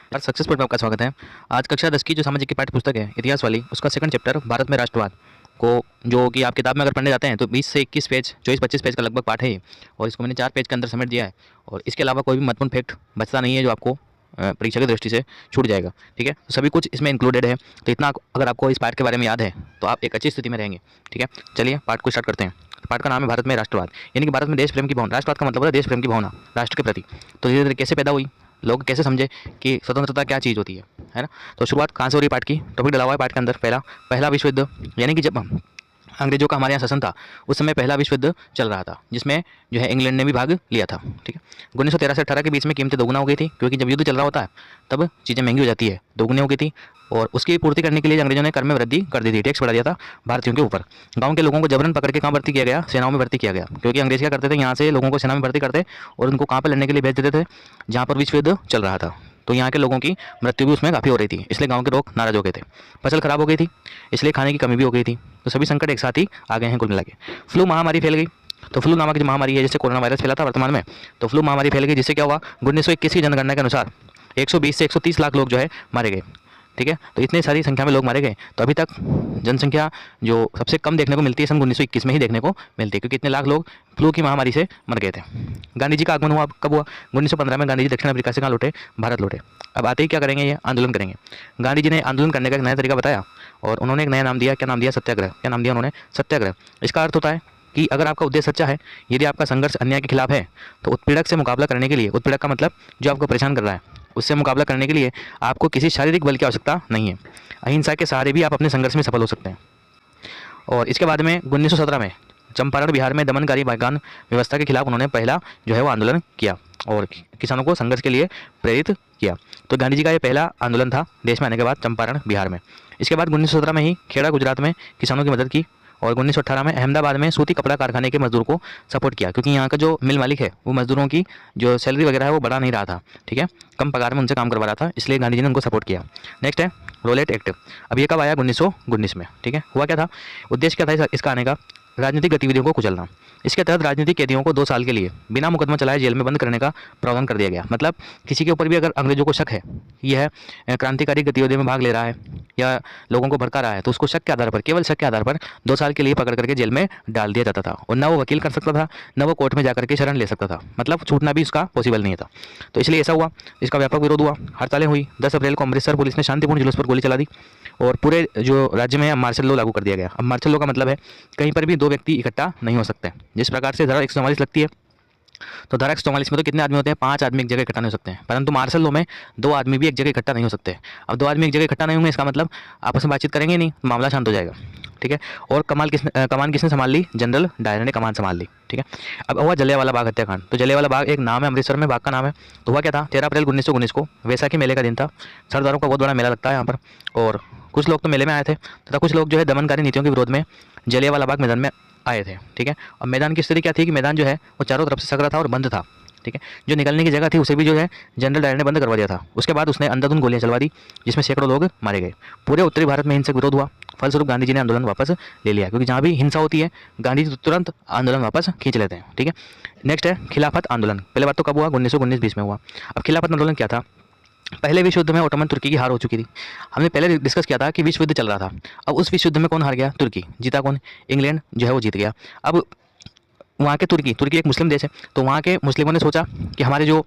यार success point में आपका स्वागत है। आज कक्षा 10 की जो सामाजिक की पाठ्य पुस्तक है इतिहास वाली, उसका सेकंड चैप्टर भारत में राष्ट्रवाद को, जो कि आप किताब में अगर पढ़ने जाते हैं तो 20 से 21 पेज, 24-25 पेज का लगभग पाठ है ये। और इसको मैंने 4 पेज के अंदर समेट दिया है। और इसके अलावा कोई भी महत्वपूर्ण फैक्ट बचता नहीं है जो आपको परीक्षा की दृष्टि से छूट जाएगा। ठीक है, तो सभी कुछ इसमें इंक्लूडेड है। तो इतना अगर आपको इस पाठ के बारे में याद है तो आप एक अच्छी स्थिति में रहेंगे। ठीक है, चलिए पाठ को स्टार्ट करते हैं। पाठ का नाम है भारत में राष्ट्रवाद, यानी कि भारत में देश प्रेम की भावना। राष्ट्रवाद का मतलब होता है देश प्रेम की भावना राष्ट्र के प्रति। तो धीरे धीरे कैसे पैदा हुई, लोग कैसे समझे कि स्वतंत्रता क्या चीज़ होती है ना। तो शुरुआत कहाँ से हो रही है पाठ की, टॉपिक डला हुआ है पाठ के अंदर। पहला विश्व युद्ध, यानी कि जब अंग्रेजों का हमारे यहाँ शासन था उस समय पहला विश्व युद्ध चल रहा था, जिसमें जो है इंग्लैंड ने भी भाग लिया था। ठीक है, 1913 से 18 के बीच में कीमतें दोगुना हो गई थी, क्योंकि जब युद्ध चल रहा होता है तब चीज़ें महंगी हो जाती है, दोगुनी हो गई थी। और उसकी पूर्ति करने के लिए अंग्रेजों ने कर में वृद्धि कर दी थी, टैक्स बढ़ा दिया था भारतीयों के ऊपर। गांव के लोगों को जबरन पकड़ के कहाँ भर्ती किया गया, सेनाओं में भर्ती किया गया। क्योंकि अंग्रेज क्या करते थे, यहाँ से लोगों को सेना में भर्ती करते और उनको कहाँ पर लड़ने के लिए भेज देते थे, जहाँ पर विश्व युद्ध चल रहा था। तो यहाँ के लोगों की मृत्यु भी उसमें काफ़ी हो रही थी, इसलिए गांव के लोग नाराज हो गए थे। फसल खराब हो गई थी, इसलिए खाने की कमी भी हो गई थी। तो सभी संकट एक साथ ही आ गए हैं कुल मिला के। फ्लू महामारी फैल गई। तो फ्लू नामक जो महामारी है, जैसे कोरोना वायरस फैला था वर्तमान में, तो फ्लू महामारी फैल गई, जिससे क्या हुआ, 1921 की जनगणना के अनुसार 120 से 130 लाख लोग जो है मारे गए। ठीक है, तो इतनी सारी संख्या में लोग मारे गए। तो अभी तक जनसंख्या जो सबसे कम देखने को मिलती है सन 1921 में ही देखने को मिलती है, क्योंकि इतने लाख लोग फ्लू की महामारी से मर गए थे। गांधी जी का आगमन हुआ कब हुआ, 1915 में गांधी जी दक्षिण अफ्रीका से कहाँ लौटे, भारत लौटे। अब आते ही क्या करेंगे, ये आंदोलन करेंगे। गांधी जी ने आंदोलन करने का एक नया तरीका बताया और उन्होंने एक नया नाम दिया। क्या नाम दिया, सत्याग्रह। क्या नाम दिया उन्होंने, सत्याग्रह। इसका अर्थ होता है कि अगर आपका उद्देश्य सच्चा है, यदि आपका संघर्ष अन्याय के खिलाफ है, तो उत्पीड़क से मुकाबला करने के लिए, उत्पीड़क का मतलब जो आपको परेशान कर रहा है, उससे मुकाबला करने के लिए आपको किसी शारीरिक बल की आवश्यकता नहीं है। अहिंसा के सहारे भी आप अपने संघर्ष में सफल हो सकते हैं। और इसके बाद में 1917 में चंपारण बिहार में दमनकारी बागान व्यवस्था के खिलाफ उन्होंने पहला जो है वो आंदोलन किया और किसानों को संघर्ष के लिए प्रेरित किया। तो गांधी जी का ये पहला आंदोलन था देश में आने के बाद, चंपारण बिहार में। इसके बाद 1917 में ही खेड़ा गुजरात में किसानों की मदद की और 1918 में अहमदाबाद में सूती कपड़ा कारखाने के मजदूर को सपोर्ट किया, क्योंकि यहाँ का जो मिल मालिक है वो मजदूरों की जो सैलरी वगैरह है वो बढ़ा नहीं रहा था। ठीक है, कम पगार में उनसे काम करवा रहा था, इसलिए गांधी जी ने उनको सपोर्ट किया। नेक्स्ट है रोलेट एक्ट। अब ये कब आया, 1919 में। ठीक है, हुआ क्या था, उद्देश्य क्या था इसका आने का, राजनीतिक गतिविधियों को कुचलना। इसके तहत राजनीतिक कैदियों को 2 साल के लिए बिना मुकदमा चलाए जेल में बंद करने का प्रावधान कर दिया गया। मतलब किसी के ऊपर भी अगर अंग्रेजों को शक है यह क्रांतिकारी गतिविधियों में भाग ले रहा है या लोगों को भड़का रहा है, तो उसको शक के आधार पर, केवल शक के आधार पर 2 साल के लिए पकड़ करके जेल में डाल दिया जाता था। और न वो वकील कर सकता था, न वो कोर्ट में जाकर के शरण ले सकता था, मतलब छूटना भी उसका पॉसिबल नहीं था। तो इसलिए ऐसा हुआ, इसका व्यापक विरोध हुआ, हड़तालें हुई। 10 अप्रैल को अमृतसर पुलिस ने शांतिपूर्ण जुलूस पर गोली चला दी और पूरे जो राज्य में मार्शल लॉ लागू कर दिया गया। अब मार्शल लॉ का मतलब है कहीं पर भी 2 व्यक्ति इकट्ठा नहीं हो सकते। जिस प्रकार से धारा 144 लगती है, तो धारा 144 में तो कितने आदमी होते हैं, 5 आदमी एक जगह इकट्ठा नहीं हो सकते हैं, परंतु मार्शल लॉ में 2 आदमी भी एक जगह इकट्ठा नहीं हो सकते। अब 2 आदमी एक जगह इकट्ठा नहीं होंगे, इसका मतलब आपस में बातचीत करेंगे नहीं, मामला शांत हो जाएगा। ठीक है, और कमान किसने संभाल ली, जनरल डायर ने कमान संभाल ली। ठीक है, अब हुआ जलियांवाला बाग हत्याकांड। तो जलियांवाला बाग एक नाम है, अमृतसर में बाग का नाम है। तो हुआ क्या था, 13 अप्रैल 1919 को वैसाखी मेले का दिन था। सरदारों का बहुत बड़ा मेला लगता है यहाँ पर, और कुछ लोग तो मेले में आए थे तथा कुछ लोग जो है दमनकारी नीतियों के विरोध में जलियांवाला बाग मैदान में आए थे। ठीक है, और मैदान की स्थिति क्या थी कि मैदान जो है वो चारों तरफ से सकरा था और बंद था। ठीक है, जो निकलने की जगह थी उसे भी जो है जनरल डायर ने बंद करवा दिया था। उसके बाद उसने अंधाधुंध गोलियां चलवा दी, जिसमें सैकड़ों लोग मारे गए। पूरे उत्तरी भारत में हिंसक विरोध हुआ। फलस्वरूप गांधी जी ने आंदोलन वापस ले लिया, क्योंकि जहाँ भी हिंसा होती है गांधी जी तुरंत आंदोलन वापस खींच लेते हैं। ठीक है, नेक्स्ट है खिलाफत आंदोलन। पहले बात तो कब हुआ, 1919-20 में हुआ। अब खिलाफत आंदोलन क्या था, पहले विश्व युद्ध में ओटोमन तुर्की की हार हो चुकी थी। हमने पहले डिस्कस किया था कि विश्व युद्ध चल रहा था। अब उस विश्व युद्ध में कौन हार गया, तुर्की। जीता कौन, इंग्लैंड जो है वो जीत गया। अब वहाँ के तुर्की एक मुस्लिम देश है, तो वहाँ के मुस्लिमों ने सोचा कि हमारे जो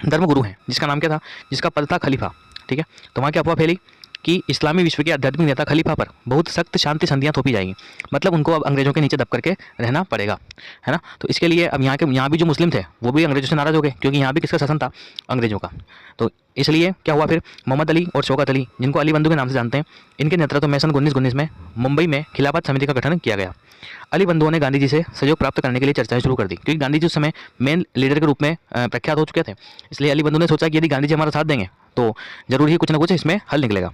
धर्मगुरु हैं, जिसका नाम क्या था, जिसका पद था खलीफा। ठीक है, तो वहाँ की अफवाह फैली कि इस्लामी विश्व के आध्यात्मिक नेता खलीफा पर बहुत सख्त शांति संधियाँ थोपी जाएंगी, मतलब उनको अब अंग्रेजों के नीचे दब करके रहना पड़ेगा, है ना। तो इसके लिए अब यहाँ भी जो मुस्लिम थे वो भी अंग्रेजों से नाराज हो गए, क्योंकि यहाँ भी किसका शासन था, अंग्रेजों का। तो इसलिए क्या हुआ फिर, मोहम्मद अली और शौकत अली, जिनको अली बंधु के नाम से जानते हैं, इनके नेतृत्व में सन 1919 में मुंबई में खिलाफत समिति का गठन किया गया। अली बंधुओं ने गांधी जी से सहयोग प्राप्त करने के लिए चर्चाएं शुरू कर दी, क्योंकि गांधी जी उस समय मेन लीडर के रूप में प्रख्यात हो चुके थे। इसलिए अली बंधु ने सोचा कि यदि गांधी जी हमारा साथ देंगे तो जरूर ही कुछ ना कुछ इसमें हल निकलेगा।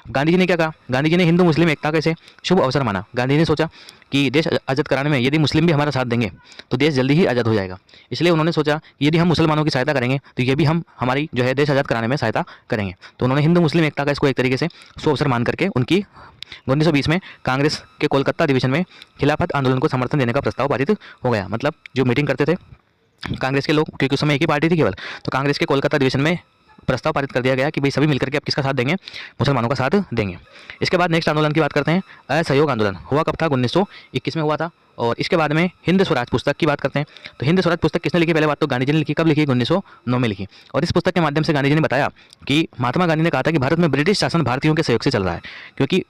गांधी जी ने क्या कहा, गांधी जी ने हिंदू मुस्लिम एकता का इसे शुभ अवसर माना। गांधी ने सोचा कि देश आज़ाद कराने में यदि मुस्लिम भी हमारा साथ देंगे तो देश जल्दी ही आज़ाद हो जाएगा। इसलिए उन्होंने सोचा कि यदि हम मुसलमानों की सहायता करेंगे तो ये भी हम हमारी जो है देश आज़ाद कराने में सहायता करेंगे। तो उन्होंने हिंदू मुस्लिम एकता का इसको एक तरीके से शुभ अवसर मान करके उनकी 1920 में कांग्रेस के कोलकाता अधिवेशन में खिलाफत आंदोलन को समर्थन देने का प्रस्ताव पारित हो गया। मतलब जो मीटिंग करते थे कांग्रेस के लोग, क्योंकि उस समय एक ही पार्टी थी केवल, तो कांग्रेस के कोलकाता अधिवेशन में प्रस्ताव पारित कर दिया गया कि भाई सभी मिलकर के अब किसका साथ देंगे, मुसलमानों का साथ देंगे। इसके बाद नेक्स्ट आंदोलन की बात करते हैं। असहयोग आंदोलन हुआ कब था, 1921 में हुआ था। और इसके बाद में हिंद स्वराज पुस्तक की बात करते हैं। तो हिंद स्वराज पुस्तक किसने लिखी, पहले बात तो गांधी जी ने लिखी। कब लिखी, 1909 में लिखी। और इस पुस्तक के माध्यम से गांधी जी ने बताया कि महात्मा गांधी ने कहा था कि भारत में ब्रिटिश शासन भारतीयों के सहयोग से चल रहा है, क्योंकि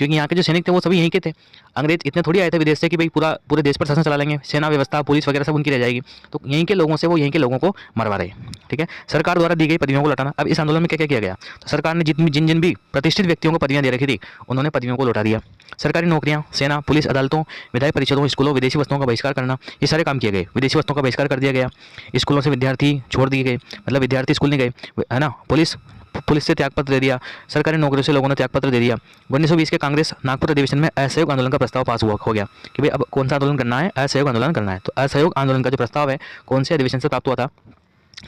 यहाँ के जो सैनिक थे वो सभी यहीं के थे। अंग्रेज इतने थोड़ी आए थे विदेश से कि भाई पूरे देश पर शासन चला लेंगे, सेना व्यवस्था पुलिस वगैरह सब उनकी रह जाएगी। तो यहीं के लोगों से वो यहीं के लोगों को मरवा रहे। ठीक है, सरकार द्वारा दी गई पदवियों को लौटाना। अब इस आंदोलन में क्या क्या किया गया, तो सरकार ने जिन जिन भी प्रतिष्ठित व्यक्तियों को पदवियां दे रखी थी उन्होंने पदवियों को लौटा दिया। सरकारी नौकरियां, सेना, पुलिस, अदालतों, विधायी परिषदों, स्कूलों, विदेशी वस्तुओं का बहिष्कार करना, ये सारे काम किए गए। विदेशी वस्तुओं का बहिष्कार कर दिया गया। स्कूलों से विद्यार्थी छोड़ दिए गए, मतलब विद्यार्थी स्कूल नहीं गए, है ना। पुलिस से त्यागपत्र दे दिया। सरकारी नौकरियों से लोगों ने त्यागपत्र दे दिया। 1920 के कांग्रेस नागपुर अधिवेशन में असहयोग आंदोलन का प्रस्ताव पास हो गया कि भाई अब कौन सा आंदोलन करना है, असहयोग आंदोलन करना है। तो असहयोग आंदोलन का जो प्रस्ताव है कौन से अधिवेशन से प्राप्त हुआ था,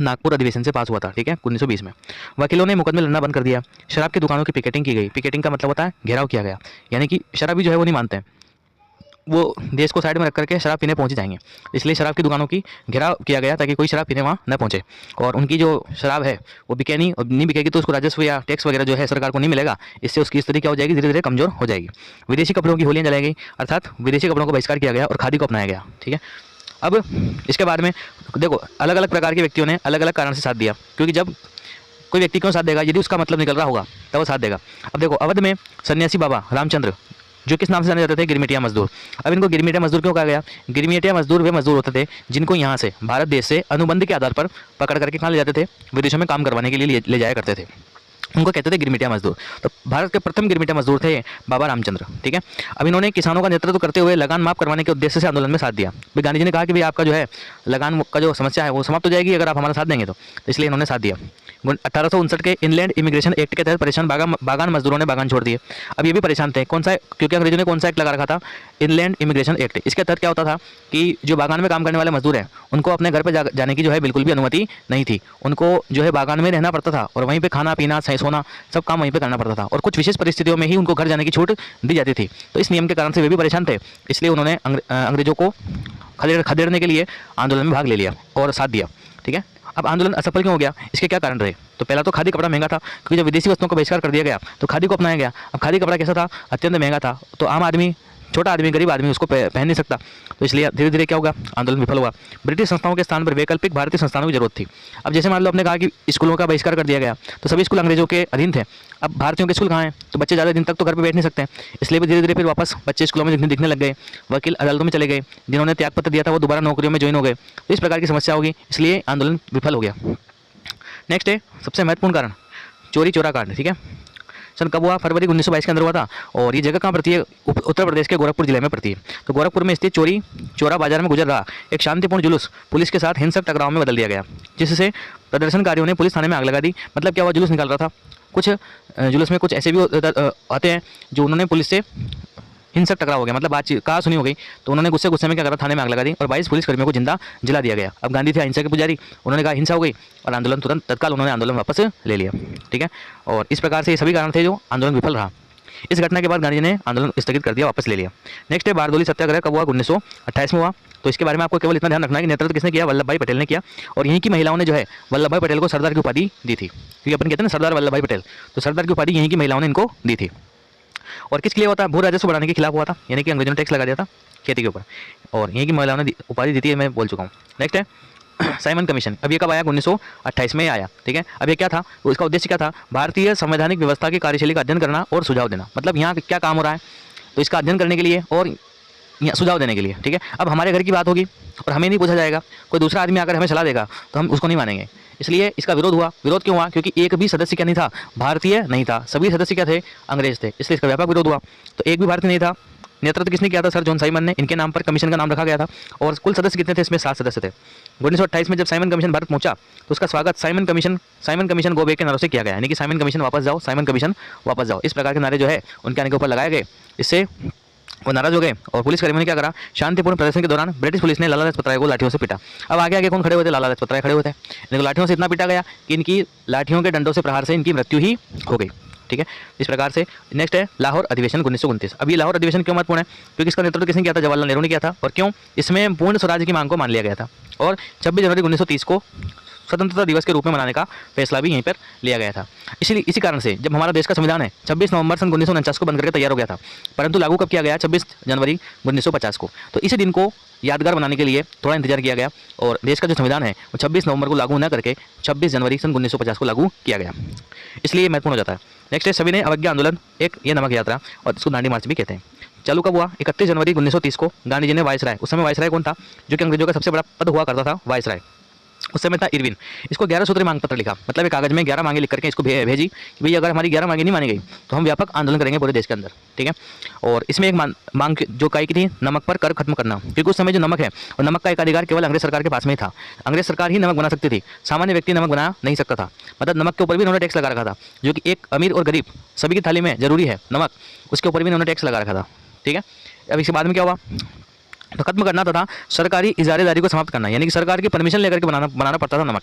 नागपुर अधिवेशन से पास हुआ था। ठीक है, 1920 में। वकीलों ने मुकदमे लड़ना बंद कर दिया। शराब की दुकानों की पिकेटिंग की गई। पिकेटिंग का मतलब होता है घेराव किया गया, यानी कि शराबी जो है वो नहीं मानते हैं, वो देश को साइड में रख करके शराब पीने पहुंच जाएंगे। इसलिए शराब की दुकानों की घेराव किया गया ताकि कोई शराब पीने वहाँ न पहुंचे। और उनकी जो शराब है वो बिके नहीं, और नहीं बिकेगी तो उसको राजस्व या टैक्स वगैरह जो है सरकार को नहीं मिलेगा। इससे उसकी स्थिति क्या हो जाएगी, धीरे धीरे कमजोर हो जाएगी। विदेशी कपड़ों की होलियाँ जलाई गई, अर्थात विदेशी कपड़ों का बहिष्कार किया गया और खादी को अपनाया गया। ठीक है, अब इसके बाद में देखो अलग अलग प्रकार के व्यक्तियों ने अलग अलग कारण से साथ दिया, क्योंकि जब कोई व्यक्ति क्यों साथ देगा, यदि उसका मतलब निकल रहा होगा तब वो साथ देगा। अब देखो अवध में सन्यासी बाबा रामचंद्र, जो किस नाम से जाने जाते थे, गिरमिटिया मजदूर। अब इनको गिरमिटिया मजदूर क्यों कहा गया, गिरमिटिया मजदूर वे मजदूर होते थे जिनको यहाँ से भारत देश से अनुबंध के आधार पर पकड़ करके कहाँ ले जाते थे, विदेशों में काम करवाने के लिए ले जाया करते थे। उनको कहते थे गिरमिटिया मजदूर। तो भारत के प्रथम गिरमिटिया मजदूर थे बाबा रामचंद्र। ठीक है, अब इन्होंने किसानों का नेतृत्व करते हुए लगान माफ करवाने के उद्देश्य से आंदोलन में साथ दिया। भाई गांधी जी ने कहा कि भाई आपका जो है लगान का जो समस्या है वो समाप्त हो जाएगी अगर आप हमारा साथ देंगे, तो इसलिए इन्होंने साथ दिया। 1859 के इनलैंड इमिग्रेशन एक्ट के तहत परेशान बागान मजदूरों ने बागान छोड़ दिए। अब ये भी परेशान थे, कौन सा, क्योंकि अंग्रेजों ने कौन सा एक्ट लगा रखा था, इनलैंड इमिग्रेशन एक्ट। इसके तहत क्या होता था कि जो बागान में काम करने वाले मजदूर हैं उनको अपने घर पर जाने की जो है बिल्कुल भी अनुमति नहीं थी। उनको जो है बागान में रहना पड़ता था और वहीं पर खाना पीना सोना सब काम वहीं पे करना पड़ता था, और कुछ विशेष परिस्थितियों में ही उनको घर जाने की छूट दी जाती थी। तो इस नियम के कारण से वे भी परेशान थे, इसलिए उन्होंने अंग्रेजों को खदेड़ने के लिए आंदोलन में भाग ले लिया और साथ दिया। ठीक है, अब आंदोलन असफल क्यों हो गया, इसके क्या कारण रहे, तो पहला तो खादी कपड़ा महंगा था, क्योंकि जब विदेशी वस्तुओं का बहिष्कार कर दिया गया तो खादी को अपनाया गया। अब खादी कपड़ा कैसा था, अत्यंत महंगा था, तो आम आदमी, छोटा आदमी, गरीब आदमी उसको पहन नहीं सकता, तो इसलिए धीरे धीरे क्या होगा, आंदोलन विफल हुआ। ब्रिटिश संस्थाओं के स्थान पर वैकल्पिक भारतीय संस्थानों की जरूरत थी। अब जैसे मान लो आपने कहा कि स्कूलों का बहिष्कार कर दिया गया, तो सभी स्कूल अंग्रेजों के अधीन थे। अब भारतीयों के स्कूल कहाँ हैं, तो बच्चे ज़्यादा दिन तक तो घर पर बैठ नहीं सकते हैं, इसलिए भी धीरे धीरे फिर वापस बच्चे स्कूलों में दिखने लग गए। वकील अदालतों में चले गए, जिन्होंने त्यागपत्र दिया था वो दोबारा नौकरियों में ज्वाइन हो गए। तो इस प्रकार की समस्या होगी, इसलिए आंदोलन विफल हो गया। नेक्स्ट है सबसे महत्वपूर्ण कारण, चोरी चोरा कांड। ठीक है, सन कब हुआ, फरवरी 1922 के अंदर हुआ था, और ये जगह कहाँ पड़ती है, उत्तर प्रदेश के गोरखपुर जिले में पड़ती है। तो गोरखपुर में स्थित चोरी चोरा बाजार में गुजर रहा एक शांतिपूर्ण जुलूस पुलिस के साथ हिंसक टकराव में बदल दिया गया, जिससे प्रदर्शनकारियों ने पुलिस थाने में आग लगा दी। मतलब क्या हुआ, जुलूस निकाल रहा था, कुछ जुलूस में कुछ ऐसे भी आते हैं जो उन्होंने पुलिस से हिंसक टकराव हो गया, मतलब बातचीत कहा सुनी हो गई, तो उन्होंने गुस्से में क्या करा, थाने में आग लगा दी और 22 पुलिसकर्मियों को जिंदा जला दिया गया। अब गांधी थे अहिंसा के पुजारी, उन्होंने कहा हिंसा हो गई और आंदोलन तत्काल उन्होंने आंदोलन वापस ले लिया। ठीक है, और इस प्रकार से ये सभी कारण थे जो आंदोलन विफल रहा। इस घटना के बाद गांधी ने आंदोलन स्थगित कर दिया, वापस ले लिया। नेक्स्ट है बारदोली सत्याग्रह, कब हुआ, 1928 में हुआ। तो इसके बारे में आपको केवल इतना ध्यान रखना है कि नेतृत्व किसने किया, वल्लभ भाई पटेल ने किया, और यहीं की महिलाओं ने जो है वल्लभ भाई पटेल को सरदार की उपाधि दी थी, क्योंकि अपन कहते हैं ना सरदार वल्लभ भाई पटेल, तो सरदार की उपाधि यहीं की महिलाओं ने इनको दी थी। और किसके लिए हुआ था, भू राजस्व बढ़ाने के खिलाफ हुआ था, यानी कि अंग्रेजों ने टैक्स लगा दिया था खेती के ऊपर, और यहीं की महिलाओं ने उपाधि दी थी, मैं बोल चुका हूँ। नेक्स्ट है साइमन कमीशन। अब ये कब आया, 1928 में आया। ठीक है, अब ये क्या था, तो इसका उद्देश्य क्या था, भारतीय संवैधानिक व्यवस्था की कार्यशैली का अध्ययन करना और सुझाव देना। मतलब यहाँ क्या काम हो रहा है, तो इसका अध्ययन करने के लिए और सुझाव देने के लिए। ठीक है, अब हमारे घर की बात होगी और हमें नहीं पूछा जाएगा, कोई दूसरा आदमी आकर हमें सलाह देगा तो हम उसको नहीं मानेंगे, इसलिए इसका विरोध हुआ। विरोध क्यों हुआ, क्योंकि एक भी सदस्य क्या नहीं था, भारतीय नहीं था, सभी सदस्य क्या थे, अंग्रेज थे, इसलिए इसका व्यापक विरोध हुआ। तो एक भी भारतीय नहीं था। नेतृत्व किसने किया था, सर जॉन साइमन ने, इनके नाम पर कमीशन का नाम रखा गया था। और कुल सदस्य कितने थे, इसमें 7 सदस्य थे। 1928 में जब साइमन कमीशन भारत पहुंचा तो उसका स्वागत साइमन कमीशन गो बैक के नारों से किया गया, यानी कि साइमन कमीशन वापस जाओ, साइमन कमीशन वापस जाओ, इस प्रकार के नारे जो है उनके आने के ऊपर लगाए गए। इससे वो नाराज हो गए और पुलिसकर्मियों ने क्या करा, शांतिपूर्ण प्रदर्शन के दौरान ब्रिटिश पुलिस ने लाला लाजपत राय को लाठियों से पीटा। अब आगे आगे कौन खड़े हुए थे, लाला लाजपत राय खड़े हुए थे। इनको लाठियों से इतना पीटा गया कि इनकी लाठियों के डंडों से प्रहार से इनकी मृत्यु ही हो गई। ठीक है, इस प्रकार से। नेक्स्ट है लाहौर अधिवेशन 1929। अब ये लाहौर अधिवेशन क्यों महत्वपूर्ण है, क्योंकि इसका नेतृत्व किसने किया था, जवाहरलाल नेहरू ने किया था। और क्यों, इसमें पूर्ण स्वराज की मांग को मान लिया गया था। और 26 जनवरी 1930 को स्वतंत्रता दिवस के रूप में मनाने का फैसला भी यहीं पर लिया गया था। इसलिए इसी कारण से जब हमारा देश का संविधान है 26 नवंबर सन 1949 को बन करके तैयार हो गया था, परंतु लागू कब किया गया? 26 जनवरी 1950 को। तो इसी दिन को यादगार बनाने के लिए थोड़ा इंतजार किया गया और देश का जो संविधान है वो 26 नवंबर को लागू न करके 26 जनवरी सन 1950 को लागू किया गया, इसलिए महत्वपूर्ण हो जाता है। नेक्स्ट है सविनय अवज्ञा आंदोलन, एक ये नमक यात्रा और इसको दांडी मार्च भी कहते हैं। चालू कब हुआ? 31 जनवरी 1930 को गांधी जी ने वायसराय, उस समय वायसराय कौन था? जो कि अंग्रेजों का सबसे बड़ा पद हुआ करता था, वायसराय, उस समय था इरविन। इसको 11 सूत्री मांग पत्र लिखा, मतलब एक कागज में 11 मांगे लिख करके इसको भेजी कि भाई अगर हमारी 11 मांगे नहीं मानी गई तो हम व्यापक आंदोलन करेंगे पूरे देश के अंदर, ठीक है। और इसमें एक मांग जो कही की थी नमक पर कर खत्म करना, क्योंकि उस समय जो नमक है और नमक का एक अधिकार केवल अंग्रेज सरकार के पास में ही था। अंग्रेज सरकार ही नमक बना सकती थी, सामान्य व्यक्ति नमक बना नहीं सकता था। मतलब नमक के ऊपर भी उन्होंने टैक्स लगा रखा था, जो कि एक अमीर और गरीब सभी की थाली में जरूरी है नमक, उसके ऊपर भी उन्होंने टैक्स लगा रखा था, ठीक है। अब इसके बाद में क्या हुआ? तो खत्म करना तथा सरकारी इजारेदारी को समाप्त करना, यानी कि सरकार की परमिशन लेकर के बनाना पड़ता था नमक,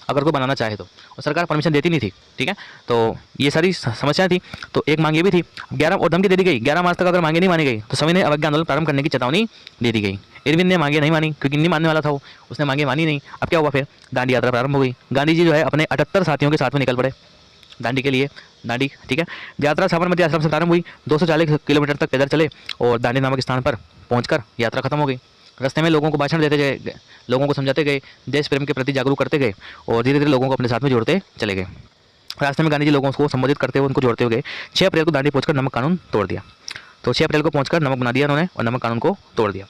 अगर कोई बनाना चाहे तो, और सरकार परमिशन देती नहीं थी, ठीक है। तो ये सारी समस्याएं थी। तो एक मांग ये भी थी, 11 और धमकी दे दी गई, 11 मार्च तक अगर मांगे नहीं मानी गई तो सविनय अवज्ञा आंदोलन प्रारंभ करने की चेतावनी दे दी गई। इरविन ने मांगे नहीं मानी, क्योंकि नहीं मानने वाला था वो, उसने मांगे मानी नहीं। अब क्या हुआ? फिर दांडी यात्रा प्रारंभ हो गई। गांधी जी जो है अपने 78 साथियों के साथ में निकल पड़े दांडी के लिए, दांडी, ठीक है। यात्रा साबरमती आश्रम से प्रारंभ हुई, 240 किलोमीटर तक पैदल चले और दांडी नामक स्थान पर पहुंचकर यात्रा खत्म हो गई। रास्ते में लोगों को भाषण देते गए, लोगों को समझाते गए, देश प्रेम के प्रति जागरूक करते गए और धीरे धीरे लोगों को अपने साथ में जोड़ते चले गए। रास्ते में गांधी जी लोगों को संबोधित करते हुए उनको जोड़ते हुए गए। 6 अप्रैल को दांडी पहुंचकर नमक कानून तोड़ दिया। तो 6 अप्रैल को पहुंचकर नमक बना दिया उन्होंने और नमक कानून को तोड़ दिया।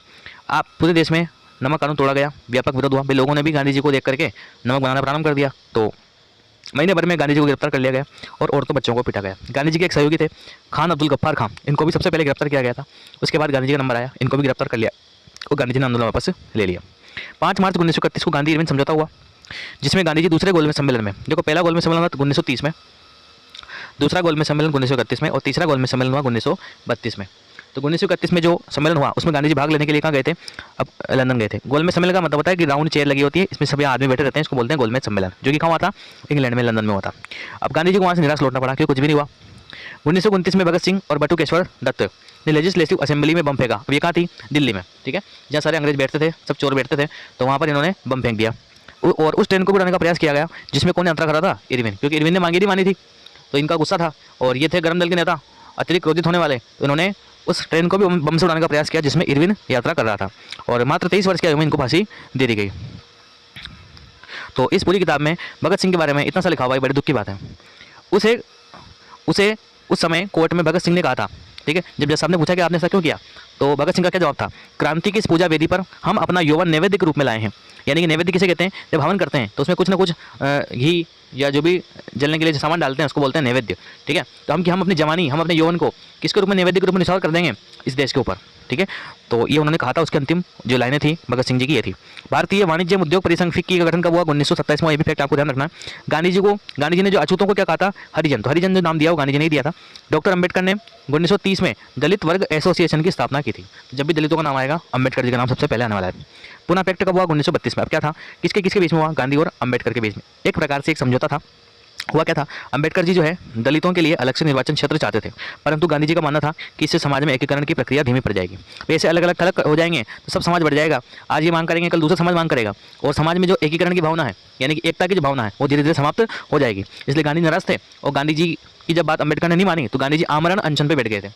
आप पूरे देश में नमक कानून तोड़ा गया, व्यापक विरोध हुआ, भाई लोगों ने भी गांधी जी को देख करके नमक बनाना प्रारंभ कर दिया। तो महीने भर में गांधी जी को गिरफ्तार कर लिया गया और औरतों बच्चों को पीटा गया। गांधी जी के एक सहयोगी थे खान अब्दुल गफ्फार खान, इनको भी सबसे पहले गिरफ्तार किया गया था। उसके बाद गांधी जी का नंबर आया, इनको भी गिरफ्तार कर लिया और गांधी जी ने आंदोलन वापस ले लिया। 5 मार्च 1931 को गांधी इरविन समझौता हुआ, जिसमें गांधी जी दूसरे गोलमेज सम्मेलन में, देखो पहला गोलमेज सम्मेलन हुआ 1930 में, दूसरा गोलमेज सम्मेलन 1931 में और तीसरा गोलमेज सम्मेलन हुआ 1932 में। तो 1931 में जो सम्मेलन हुआ उसमें गांधी जी भाग लेने के लिए कहाँ गए थे? अब लंदन गए थे। गोलमेज सम्मेलन का मतलब होता है कि राउंड चेयर लगी होती है, इसमें सभी आदमी बैठे रहते हैं, इसको बोलते हैं गोलमेज सम्मेलन, जो कि कहाँ हुआ था? इंग्लैंड में, लंदन में हुआ था। अब गांधी जी को वहाँ से निराश लौटना पड़ा, क्योंकि कुछ भी नहीं हुआ। 1929 में भगत सिंह और बटुकेश्वर दत्त ने लेजिस्लेटिव असेंबली में बम फेंका। अब ये कहाँ थी? दिल्ली में, ठीक है, जहाँ सारे अंग्रेज बैठते थे, सब चोर बैठते थे, तो वहाँ पर इन्होंने बम फेंक दिया और उस ट्रेन को भी उड़ाने का प्रयास किया गया, जिसमें कौन यात्रा कर रहा था? इरविन, क्योंकि इरविन ने मांगी नहीं मानी थी, तो इनका गुस्सा था और ये थे गरम दल के नेता, अतिरिक्त क्रोधित होने वाले, तो इन्होंने उस ट्रेन को भी बम से उड़ाने का प्रयास किया जिसमें इरविन यात्रा कर रहा था और मात्र 23 वर्ष की आयु में इनको फांसी दे दी गई। तो इस पूरी किताब में भगत सिंह के बारे में इतना सा लिखा हुआ है, बड़ी दुख की बात है। उसे उस समय कोर्ट में भगत सिंह ने कहा था, ठीक है, जब जज साहब ने पूछा कि आपने ऐसा क्यों किया, तो भगत सिंह का क्या जवाब था? क्रांति की इस पूजा वेदी पर हम अपना यौवन नैवेद्य के रूप में लाए हैं। यानी कि नैवेद्य किसे कहते हैं? जब हवन करते हैं तो उसमें कुछ ना कुछ घी या जो भी जलने के लिए जो सामान डालते हैं उसको बोलते हैं नैवेद्य, ठीक है। तो हम अपनी जवानी, हम अपने यौवन को किसके रूप में? नैवेद्य के रूप में निछावर कर देंगे इस देश के ऊपर, ठीक है। तो ये उन्होंने कहा था, उसके अंतिम जो लाइनें थी भगत सिंह जी की ये थी। भारतीय वाणिज्य उद्योग परिसंघ फिक्की का गठन कब हुआ? 1927 में। ये भी फैक्ट आपको ध्यान रखना है। गांधी जी ने जो अछूतों को क्या कहा था? हरिजन। तो हरिजन जो नाम दिया वो गांधी जी ने ही दिया था। डॉक्टर अंबेडकर ने 1930 में दलित वर्ग एसोसिएशन की स्थापना की थी। जब भी दलितों का नाम आएगा अंबेडकर जी का नाम सबसे पहले आने वाला है। पुनः पैक्ट कब हुआ? 1932 में। अब क्या था? किसके किसके बीच में हुआ? गांधी और अंबेडकर के बीच में एक प्रकार से एक समझौता था। हुआ क्या था? अंबेडकर जी जो है दलितों के लिए अलग से निर्वाचन क्षेत्र चाहते थे, परंतु गांधी जी का मानना था कि इससे समाज में एकीकरण की प्रक्रिया धीमी पड़ जाएगी। ऐसे अलग अलग थलग हो जाएंगे तो सब समाज बढ़ जाएगा। आज ये मांग करेंगे, कल दूसरा समाज मांग करेगा और समाज में जो एकीकरण की भावना है, यानी कि एकता की जो भावना है, वो धीरे धीरे समाप्त हो जाएगी। इसलिए गांधी नाराज थे और गांधी जी की जब बात अंबेडकर ने नहीं मानी तो गांधी जी आमरण अनशन पर बैठ गए थे,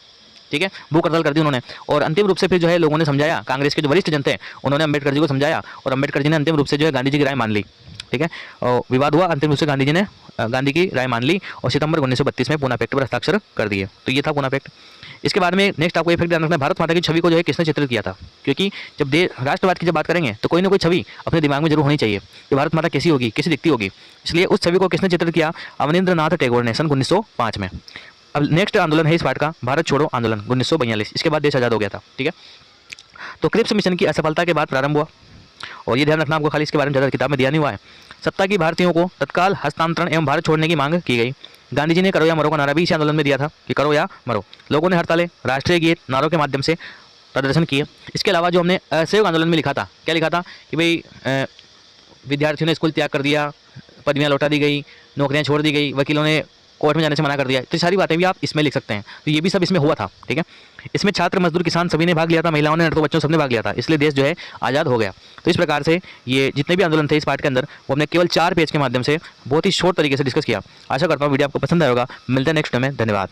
ठीक है, भूख हड़ताल कर दी उन्होंने। और अंतिम रूप से फिर जो है लोगों ने समझाया, कांग्रेस के जो वरिष्ठ जन थे उन्होंने अंबेडकर जी को समझाया और अंबेडकर जी ने अंतिम रूप से जो है गांधी जी की राय मान ली, ठीक है। और विवाद हुआ, अंतिम रूप से गांधी जी ने गांधी की राय मान ली और सितंबर 1932 में पूना पैक्ट पर हस्ताक्षर कर दिए। तो ये था पूना पैक्ट। इसके बाद में नेक्स्ट आपको ये फैक्ट ध्यान रखना है, भारत माता की छवि को जो है किसने चित्रित किया था? क्योंकि जब राष्ट्रवाद की जब बात करेंगे तो कोई ना कोई छवि अपने दिमाग में जरूर होनी चाहिए कि भारत माता कैसी होगी, कैसी दिखती होगी। इसलिए उस छवि को किसने चित्रित किया? अवनींद्रनाथ टैगोर ने सन 1905 में। अब नेक्स्ट आंदोलन है इस पार्ट का, भारत छोड़ो आंदोलन 1942। इसके बाद देश आज़ाद हो गया था, ठीक है। तो क्रिप्स मिशन की असफलता के बाद प्रारंभ हुआ और ये ध्यान रखना आपको, खाली इसके बारे में ज़्यादा किताब में दिया नहीं हुआ है। सत्ता की भारतीयों को तत्काल हस्तांतरण एवं भारत छोड़ने की मांग की गई। गांधी जी ने करो या मरो का नारा भी इस आंदोलन में दिया था कि करो या मरो। लोगों ने हड़तालें, राष्ट्रीय गीत, नारों के माध्यम से प्रदर्शन किए। इसके अलावा जो हमने असहयोग आंदोलन में लिखा था, क्या लिखा था कि भाई विद्यार्थियों ने स्कूल त्याग कर दिया, पदवियाँ लौटा दी गई, नौकरियाँ छोड़ दी गई, वकीलों ने कोर्ट में जाने से मना कर दिया, तो ये सारी बातें भी आप इसमें लिख सकते हैं। तो ये भी सब इसमें हुआ था, ठीक है। इसमें छात्र, मजदूर, किसान सभी ने भाग लिया था, महिलाओं ने, लड़कों, बच्चों सबने भाग लिया था, इसलिए देश जो है आज़ाद हो गया। तो इस प्रकार से ये जितने भी आंदोलन थे इस पार्ट के अंदर, वो हमने केवल 4 पेज के माध्यम से बहुत ही शॉर्ट तरीके से डिस्कस किया। आशा करता हूँ वीडियो आपको पसंद आएगा। मिलते हैं नेक्स्ट में, धन्यवाद।